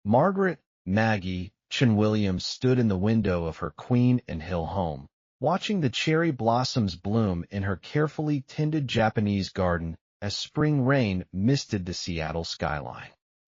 Margaret Maggie Chen Williams stood in the window of her Queen and Hill home, watching the cherry blossoms bloom in her carefully tended Japanese garden as spring rain misted the Seattle skyline.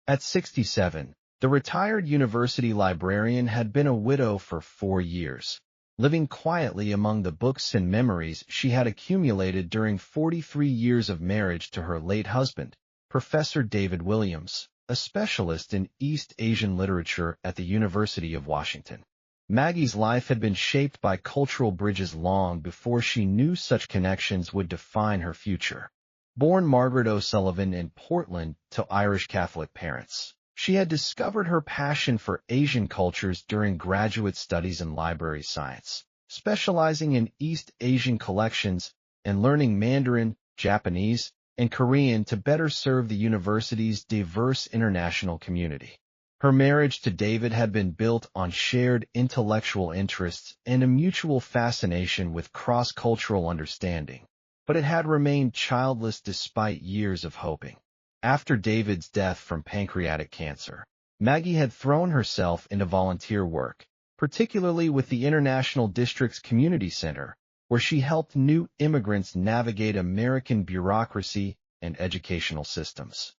At 67, the retired university librarian had been a widow for 4 years, living quietly among the books and memories she had accumulated during 43 years of marriage to her late husband, Professor David Williams, a specialist in East Asian literature at the University of Washington. Maggie's life had been shaped by cultural bridges long before she knew such connections would define her future. Born Margaret O'Sullivan in Portland to Irish Catholic parents, she had discovered her passion for Asian cultures during graduate studies in library science, specializing in East Asian collections and learning Mandarin, Japanese, and Korean to better serve the university's diverse international community. Her marriage to David had been built on shared intellectual interests and a mutual fascination with cross-cultural understanding, but it had remained childless despite years of hoping. After David's death from pancreatic cancer, Maggie had thrown herself into volunteer work, particularly with the International District's Community Center, where she helped new immigrants navigate American bureaucracy and educational systems.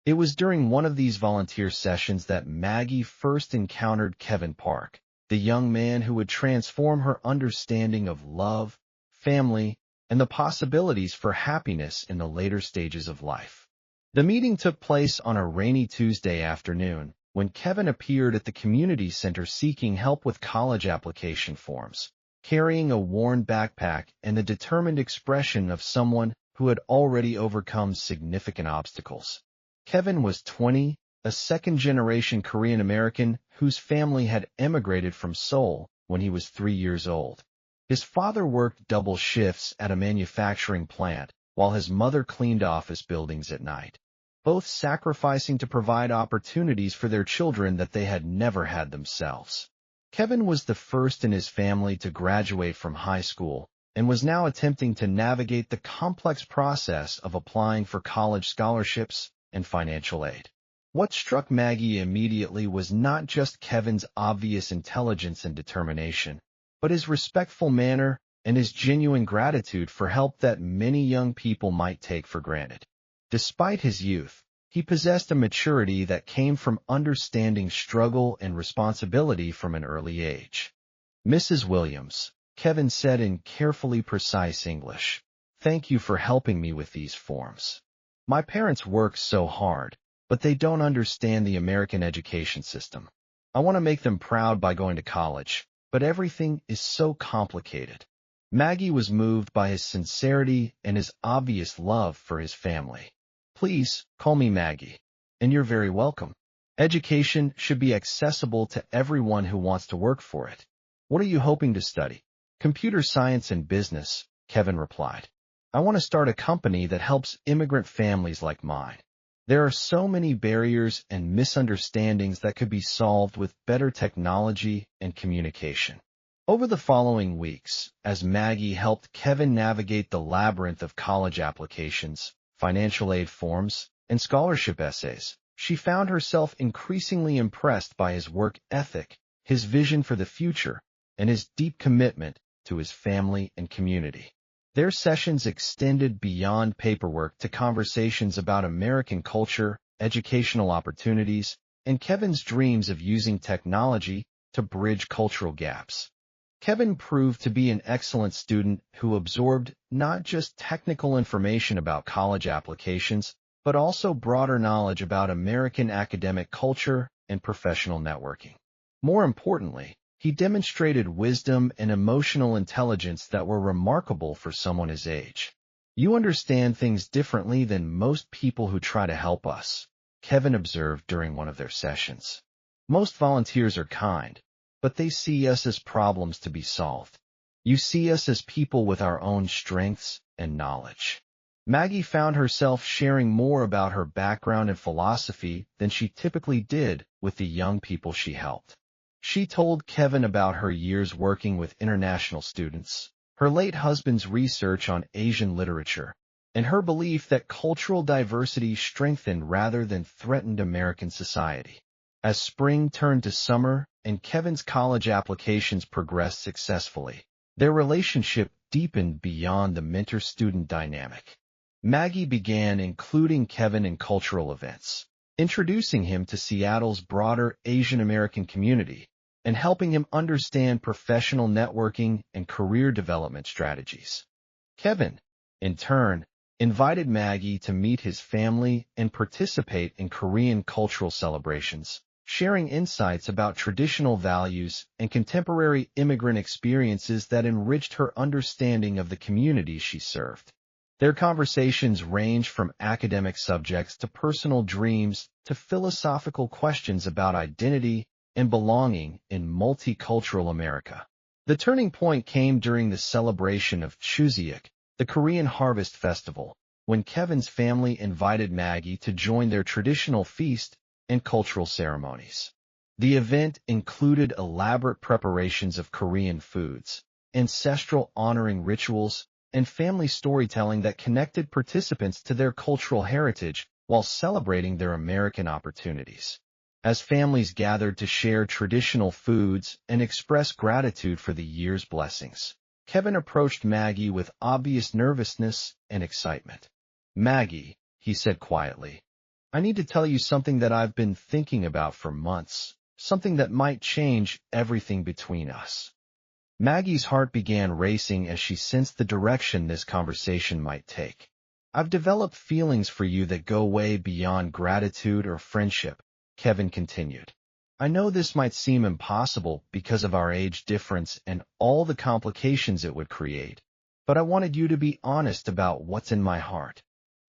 It was during one of these volunteer sessions that Maggie first encountered Kevin Park, the young man who would transform her understanding of love, family, and the possibilities for happiness in the later stages of life. The meeting took place on a rainy Tuesday afternoon, when Kevin appeared at the community center seeking help with college application forms, carrying a worn backpack and the determined expression of someone who had already overcome significant obstacles. Kevin was 20, a second-generation Korean American whose family had emigrated from Seoul when he was 3 years old. His father worked double shifts at a manufacturing plant, while his mother cleaned office buildings at night, both sacrificing to provide opportunities for their children that they had never had themselves. Kevin was the first in his family to graduate from high school and was now attempting to navigate the complex process of applying for college scholarships and financial aid. What struck Maggie immediately was not just Kevin's obvious intelligence and determination, but his respectful manner and his genuine gratitude for help that many young people might take for granted. Despite his youth, he possessed a maturity that came from understanding struggle and responsibility from an early age. "Mrs. Williams," Kevin said in carefully precise English, "thank you for helping me with these forms. My parents work so hard, but they don't understand the American education system. I want to make them proud by going to college, but everything is so complicated." Maggie was moved by his sincerity and his obvious love for his family. "Please, call me Maggie, and you're very welcome. Education should be accessible to everyone who wants to work for it. What are you hoping to study?" "Computer science and business," Kevin replied. "I want to start a company that helps immigrant families like mine. There are so many barriers and misunderstandings that could be solved with better technology and communication." Over the following weeks, as Maggie helped Kevin navigate the labyrinth of college applications, financial aid forms, and scholarship essays, she found herself increasingly impressed by his work ethic, his vision for the future, and his deep commitment to his family and community. Their sessions extended beyond paperwork to conversations about American culture, educational opportunities, and Kevin's dreams of using technology to bridge cultural gaps. Kevin proved to be an excellent student who absorbed not just technical information about college applications, but also broader knowledge about American academic culture and professional networking. More importantly, he demonstrated wisdom and emotional intelligence that were remarkable for someone his age. "You understand things differently than most people who try to help us," Kevin observed during one of their sessions. "Most volunteers are kind, but they see us as problems to be solved. You see us as people with our own strengths and knowledge." Maggie found herself sharing more about her background and philosophy than she typically did with the young people she helped. She told Kevin about her years working with international students, her late husband's research on Asian literature, and her belief that cultural diversity strengthened rather than threatened American society. As spring turned to summer and Kevin's college applications progressed successfully, their relationship deepened beyond the mentor-student dynamic. Maggie began including Kevin in cultural events, introducing him to Seattle's broader Asian American community and helping him understand professional networking and career development strategies. Kevin, in turn, invited Maggie to meet his family and participate in Korean cultural celebrations, sharing insights about traditional values and contemporary immigrant experiences that enriched her understanding of the communities she served. Their conversations ranged from academic subjects to personal dreams to philosophical questions about identity and belonging in multicultural America. The turning point came during the celebration of Chuseok, the Korean Harvest Festival, when Kevin's family invited Maggie to join their traditional feast and cultural ceremonies. The event included elaborate preparations of Korean foods, ancestral honoring rituals, and family storytelling that connected participants to their cultural heritage while celebrating their American opportunities. As families gathered to share traditional foods and express gratitude for the year's blessings, Kevin approached Maggie with obvious nervousness and excitement. "Maggie," he said quietly, "I need to tell you something that I've been thinking about for months, something that might change everything between us." Maggie's heart began racing as she sensed the direction this conversation might take. "I've developed feelings for you that go way beyond gratitude or friendship," Kevin continued. "I know this might seem impossible because of our age difference and all the complications it would create, but I wanted you to be honest about what's in my heart."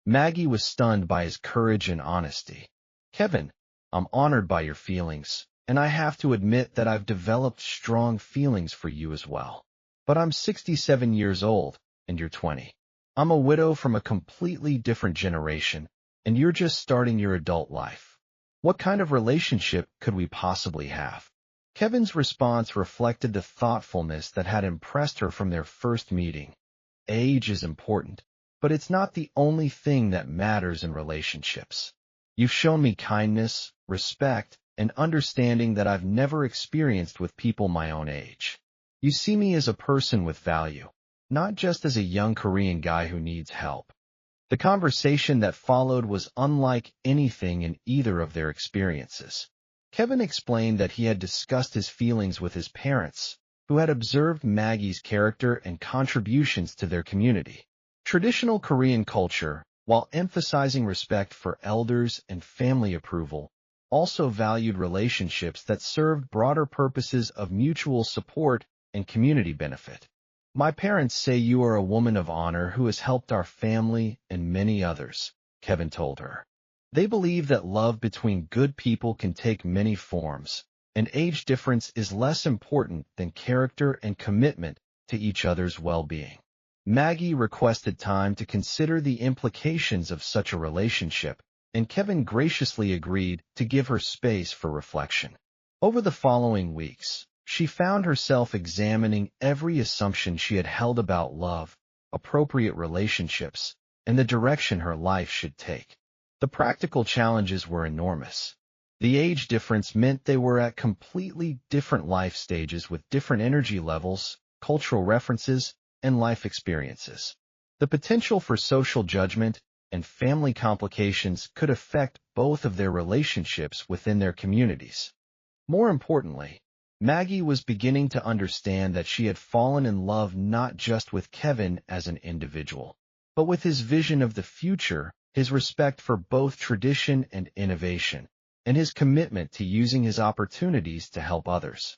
Maggie was stunned by his courage and honesty. "Kevin, I'm honored by your feelings, and I have to admit that I've developed strong feelings for you as well. But I'm 67 years old, and you're 20. I'm a widow from a completely different generation, and you're just starting your adult life. What kind of relationship could we possibly have?" Kevin's response reflected the thoughtfulness that had impressed her from their first meeting. Age is important, but it's not the only thing that matters in relationships. You've shown me kindness, respect, and understanding that I've never experienced with people my own age. You see me as a person with value, not just as a young Korean guy who needs help. The conversation that followed was unlike anything in either of their experiences. Kevin explained that he had discussed his feelings with his parents, who had observed Maggie's character and contributions to their community. Traditional Korean culture, while emphasizing respect for elders and family approval, also valued relationships that served broader purposes of mutual support and community benefit. "My parents say you are a woman of honor who has helped our family and many others," Kevin told her. "They believe that love between good people can take many forms, and age difference is less important than character and commitment to each other's well-being." Maggie requested time to consider the implications of such a relationship, and Kevin graciously agreed to give her space for reflection. Over the following weeks, she found herself examining every assumption she had held about love, appropriate relationships, and the direction her life should take. The practical challenges were enormous. The age difference meant they were at completely different life stages with different energy levels, cultural references, and life experiences. The potential for social judgment and family complications could affect both of their relationships within their communities. More importantly, Maggie was beginning to understand that she had fallen in love not just with Kevin as an individual, but with his vision of the future, his respect for both tradition and innovation, and his commitment to using his opportunities to help others.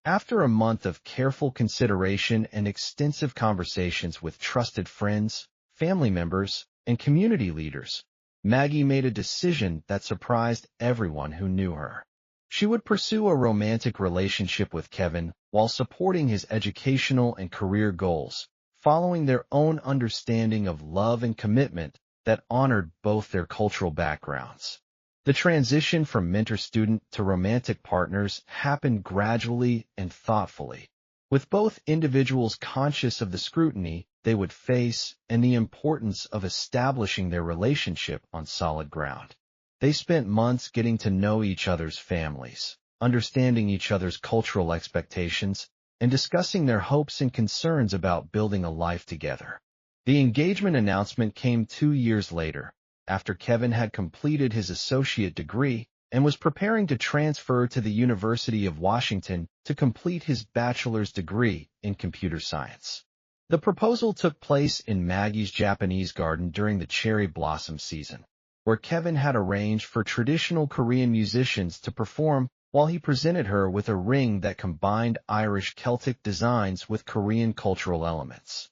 After a month of careful consideration and extensive conversations with trusted friends, family members, and community leaders, Maggie made a decision that surprised everyone who knew her. She would pursue a romantic relationship with Kevin while supporting his educational and career goals, following their own understanding of love and commitment that honored both their cultural backgrounds. The transition from mentor-student to romantic partners happened gradually and thoughtfully, with both individuals conscious of the scrutiny they would face and the importance of establishing their relationship on solid ground. They spent months getting to know each other's families, understanding each other's cultural expectations, and discussing their hopes and concerns about building a life together. The engagement announcement came 2 years later, after Kevin had completed his associate degree and was preparing to transfer to the University of Washington to complete his bachelor's degree in computer science. The proposal took place in Maggie's Japanese garden during the cherry blossom season, where Kevin had arranged for traditional Korean musicians to perform while he presented her with a ring that combined Irish Celtic designs with Korean cultural elements.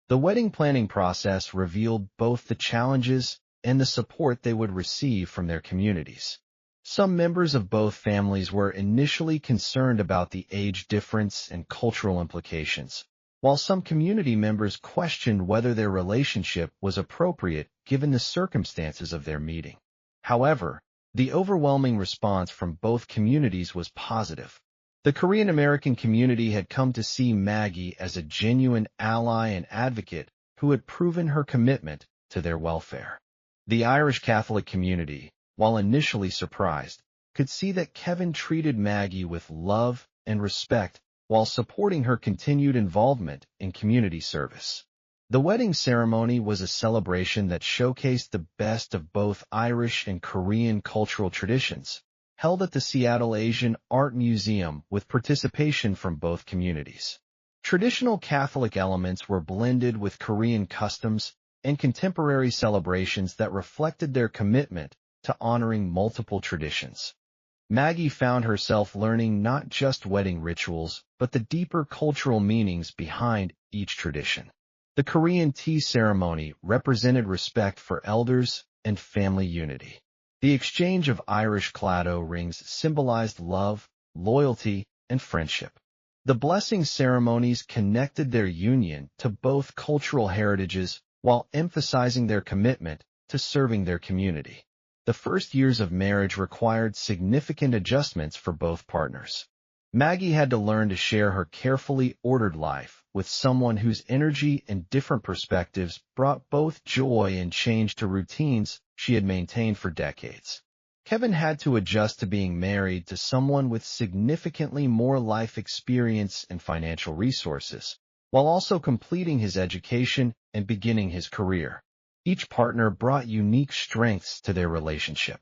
The wedding planning process revealed both the challenges and the support they would receive from their communities. Some members of both families were initially concerned about the age difference and cultural implications, while some community members questioned whether their relationship was appropriate given the circumstances of their meeting. However, the overwhelming response from both communities was positive. The Korean American community had come to see Maggie as a genuine ally and advocate who had proven her commitment to their welfare. The Irish Catholic community, while initially surprised, could see that Kevin treated Maggie with love and respect while supporting her continued involvement in community service. The wedding ceremony was a celebration that showcased the best of both Irish and Korean cultural traditions, held at the Seattle Asian Art Museum with participation from both communities. Traditional Catholic elements were blended with Korean customs and contemporary celebrations that reflected their commitment to honoring multiple traditions. Maggie found herself learning not just wedding rituals, but the deeper cultural meanings behind each tradition. The Korean tea ceremony represented respect for elders and family unity. The exchange of Irish clado rings symbolized love, loyalty, and friendship. The blessing ceremonies connected their union to both cultural heritages while emphasizing their commitment to serving their community. The first years of marriage required significant adjustments for both partners. Maggie had to learn to share her carefully ordered life with someone whose energy and different perspectives brought both joy and change to routines she had maintained for decades. Kevin had to adjust to being married to someone with significantly more life experience and financial resources, while also completing his education and beginning his career. Each partner brought unique strengths to their relationship.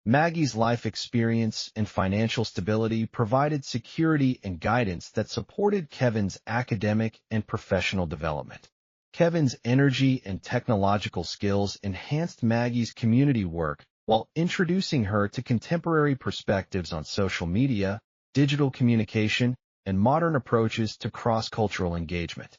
Maggie's life experience and financial stability provided security and guidance that supported Kevin's academic and professional development. Kevin's energy and technological skills enhanced Maggie's community work while introducing her to contemporary perspectives on social media, digital communication, and modern approaches to cross-cultural engagement.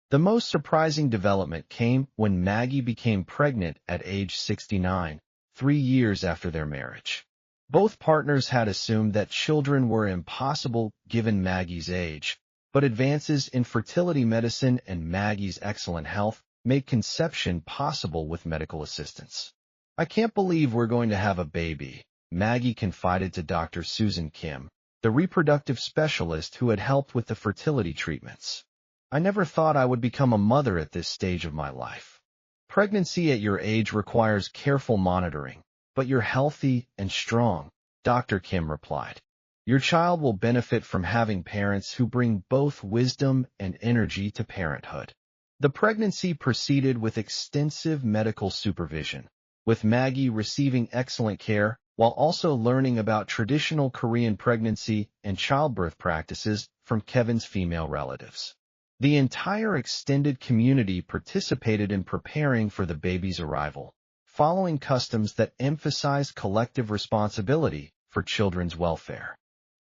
The most surprising development came when Maggie became pregnant at age 69, 3 years after their marriage. Both partners had assumed that children were impossible given Maggie's age, but advances in fertility medicine and Maggie's excellent health made conception possible with medical assistance. "I can't believe we're going to have a baby," Maggie confided to Dr. Susan Kim, the reproductive specialist who had helped with the fertility treatments. "I never thought I would become a mother at this stage of my life." "Pregnancy at your age requires careful monitoring, but you're healthy and strong," Dr. Kim replied. "Your child will benefit from having parents who bring both wisdom and energy to parenthood." The pregnancy proceeded with extensive medical supervision, with Maggie receiving excellent care while also learning about traditional Korean pregnancy and childbirth practices from Kevin's female relatives. The entire extended community participated in preparing for the baby's arrival, following customs that emphasize collective responsibility for children's welfare.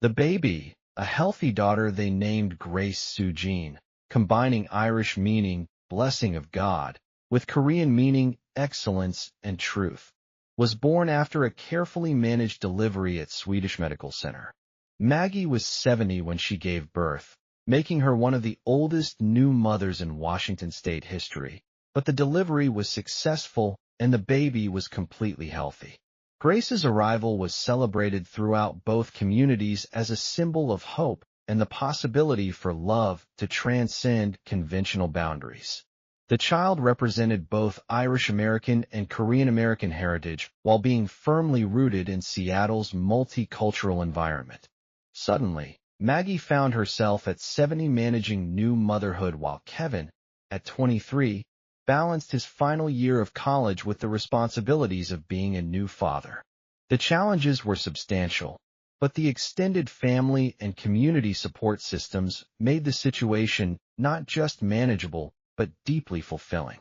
The baby, a healthy daughter they named Grace Sujin, combining Irish meaning, blessing of God, with Korean meaning, excellence and truth, was born after a carefully managed delivery at Swedish Medical Center. Maggie was 70 when she gave birth, making her one of the oldest new mothers in Washington state history, but the delivery was successful and the baby was completely healthy. Grace's arrival was celebrated throughout both communities as a symbol of hope and the possibility for love to transcend conventional boundaries. The child represented both Irish American and Korean American heritage while being firmly rooted in Seattle's multicultural environment. Suddenly, Maggie found herself at 70 managing new motherhood while Kevin, at 23, balanced his final year of college with the responsibilities of being a new father. The challenges were substantial, but the extended family and community support systems made the situation not just manageable, but deeply fulfilling.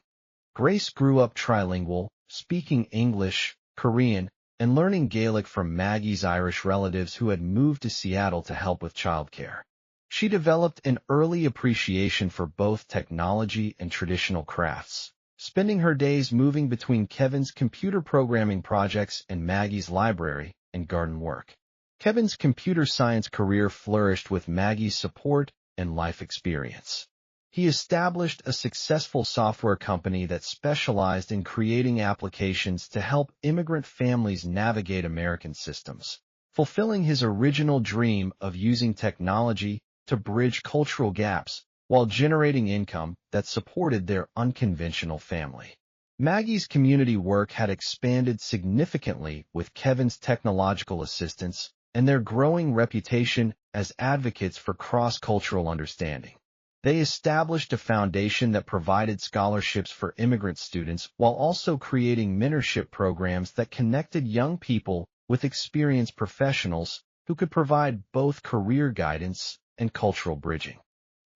Grace grew up trilingual, speaking English, Korean, and learning Gaelic from Maggie's Irish relatives who had moved to Seattle to help with childcare. She developed an early appreciation for both technology and traditional crafts, spending her days moving between Kevin's computer programming projects and Maggie's library and garden work. Kevin's computer science career flourished with Maggie's support and life experience. He established a successful software company that specialized in creating applications to help immigrant families navigate American systems, fulfilling his original dream of using technology to bridge cultural gaps while generating income that supported their unconventional family. Maggie's community work had expanded significantly with Kevin's technological assistance and their growing reputation as advocates for cross-cultural understanding. They established a foundation that provided scholarships for immigrant students while also creating mentorship programs that connected young people with experienced professionals who could provide both career guidance and cultural bridging.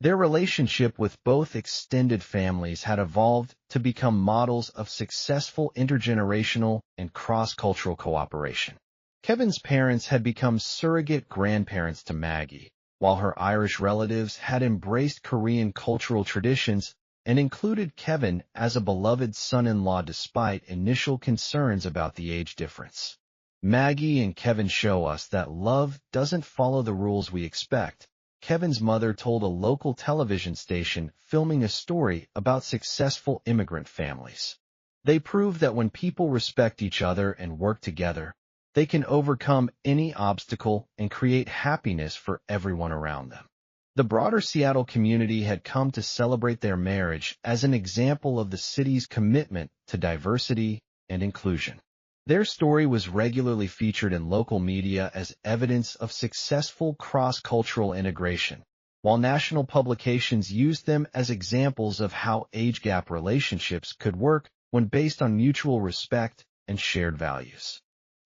Their relationship with both extended families had evolved to become models of successful intergenerational and cross-cultural cooperation. Kevin's parents had become surrogate grandparents to Maggie, while her Irish relatives had embraced Korean cultural traditions and included Kevin as a beloved son-in-law despite initial concerns about the age difference. Maggie and Kevin show us that love doesn't follow the rules we expect. Kevin's mother told a local television station filming a story about successful immigrant families. They prove that when people respect each other and work together, they can overcome any obstacle and create happiness for everyone around them. The broader Seattle community had come to celebrate their marriage as an example of the city's commitment to diversity and inclusion. Their story was regularly featured in local media as evidence of successful cross-cultural integration, while national publications used them as examples of how age-gap relationships could work when based on mutual respect and shared values.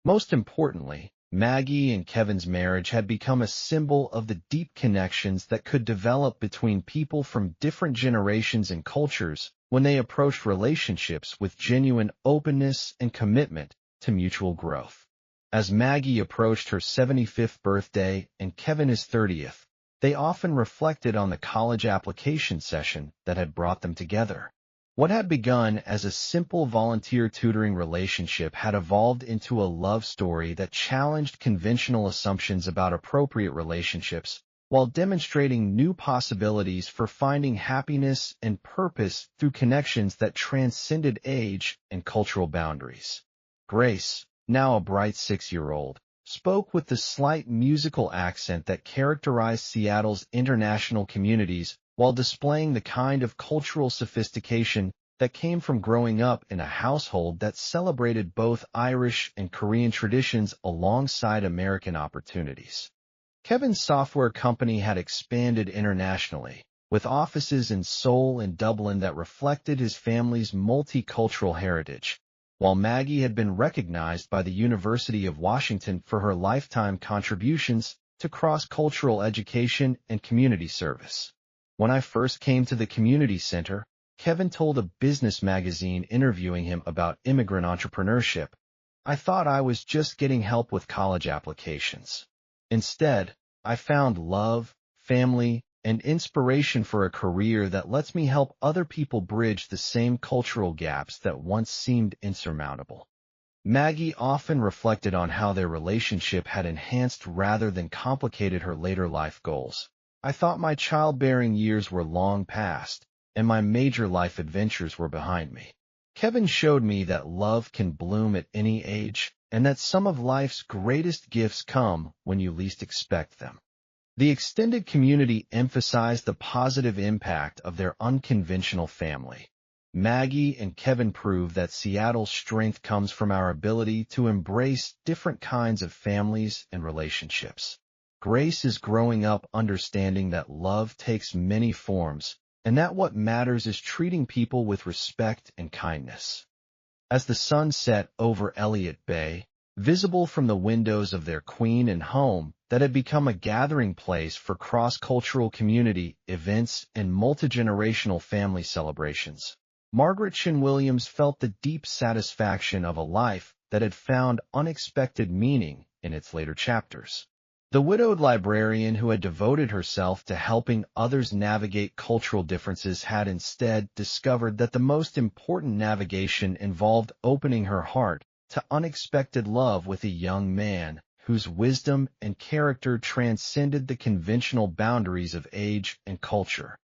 Most importantly, Maggie and Kevin's marriage had become a symbol of the deep connections that could develop between people from different generations and cultures when they approached relationships with genuine openness and commitment to mutual growth. As Maggie approached her 75th birthday and Kevin his 30th, they often reflected on the college application session that had brought them together. What had begun as a simple volunteer tutoring relationship had evolved into a love story that challenged conventional assumptions about appropriate relationships while demonstrating new possibilities for finding happiness and purpose through connections that transcended age and cultural boundaries. Grace, now a bright 6-year-old, spoke with the slight musical accent that characterized Seattle's international communities while displaying the kind of cultural sophistication that came from growing up in a household that celebrated both Irish and Korean traditions alongside American opportunities. Kevin's software company had expanded internationally, with offices in Seoul and Dublin that reflected his family's multicultural heritage, while Maggie had been recognized by the University of Washington for her lifetime contributions to cross-cultural education and community service. When I first came to the community center, Kevin told a business magazine interviewing him about immigrant entrepreneurship, I thought I was just getting help with college applications. Instead, I found love, family, and inspiration for a career that lets me help other people bridge the same cultural gaps that once seemed insurmountable. Maggie often reflected on how their relationship had enhanced rather than complicated her later life goals. I thought my childbearing years were long past, and my major life adventures were behind me. Kevin showed me that love can bloom at any age, and that some of life's greatest gifts come when you least expect them. The extended community emphasized the positive impact of their unconventional family, Maggie and Kevin prove that Seattle's strength comes from our ability to embrace different kinds of families and relationships. Grace is growing up understanding that love takes many forms, and that what matters is treating people with respect and kindness. As the sun set over Elliott Bay, visible from the windows of their queen and home that had become a gathering place for cross-cultural community events and multi-generational family celebrations, Margaret Chin Williams felt the deep satisfaction of a life that had found unexpected meaning in its later chapters. The widowed librarian who had devoted herself to helping others navigate cultural differences had instead discovered that the most important navigation involved opening her heart to unexpected love with a young man whose wisdom and character transcended the conventional boundaries of age and culture.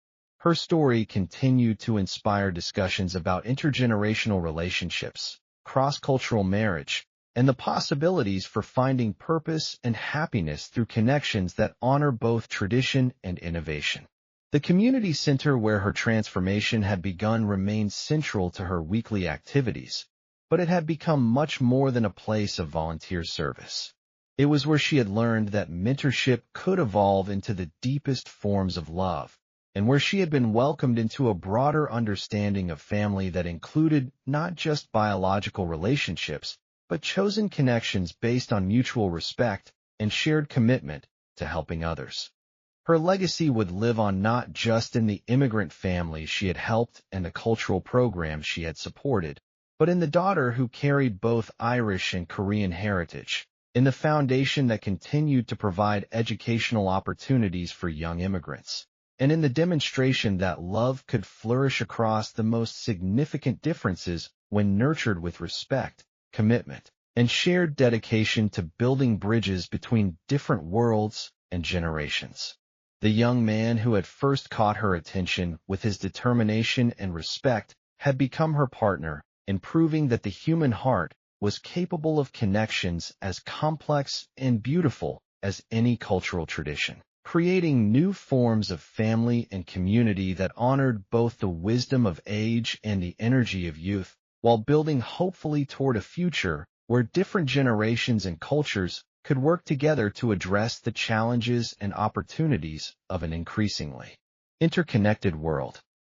Her story continued to inspire discussions about intergenerational relationships, cross-cultural marriage, and the possibilities for finding purpose and happiness through connections that honor both tradition and innovation. The community center where her transformation had begun remained central to her weekly activities, but it had become much more than a place of volunteer service. It was where she had learned that mentorship could evolve into the deepest forms of love, and where she had been welcomed into a broader understanding of family that included not just biological relationships, but chosen connections based on mutual respect and shared commitment to helping others. Her legacy would live on not just in the immigrant families she had helped and the cultural programs she had supported, but in the daughter who carried both Irish and Korean heritage, in the foundation that continued to provide educational opportunities for young immigrants, and in the demonstration that love could flourish across the most significant differences when nurtured with respect, commitment, and shared dedication to building bridges between different worlds and generations. The young man who had first caught her attention with his determination and respect had become her partner in proving that the human heart was capable of connections as complex and beautiful as any cultural tradition, creating new forms of family and community that honored both the wisdom of age and the energy of youth, while building hopefully toward a future where different generations and cultures could work together to address the challenges and opportunities of an increasingly interconnected world.